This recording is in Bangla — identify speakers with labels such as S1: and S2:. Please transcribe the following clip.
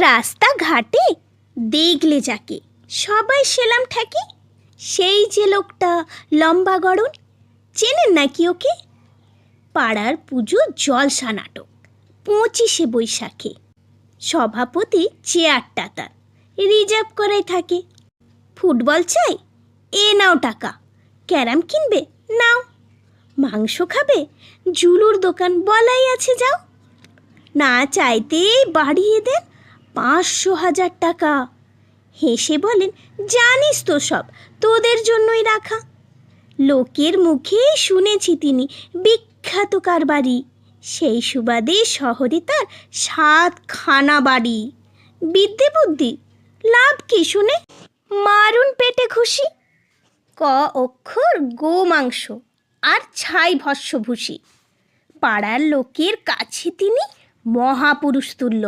S1: রাস্তাঘাটে দেখলে যাকে সবাই সেলাম ঠেকে, সেই যে লোকটা লম্বা গড়ন, চেনেন নাকি ওকে? পাড়ার পুজো জলসা নাটক 25শে বৈশাখে সভাপতি চেয়ারটা তার রিজার্ভ করাই থাকে। ফুটবল চাই, এ নাও টাকা। ক্যারাম কিনবে, নাও। মাংস খাবে, জুলুর দোকান বলাই আছে, যাও। না চাইতেই বাড়িয়ে দেন 500,000 টাকা। হেসে বলেন, জানিস তো সব তোদের জন্যই রাখা। লোকের মুখে শুনেছি তিনি বিখ্যাত কারবারি, সেই সুবাদে শহরে তার 7খানা বাড়ি। বিদ্যে বুদ্ধি লাভ কি শুনে, মারুন পেটে খুশি। ক অক্ষর গো মাংস আর ছাই ভস্য ভূষি। পাড়ার লোকের কাছে তিনি মহাপুরুষ তুল্য।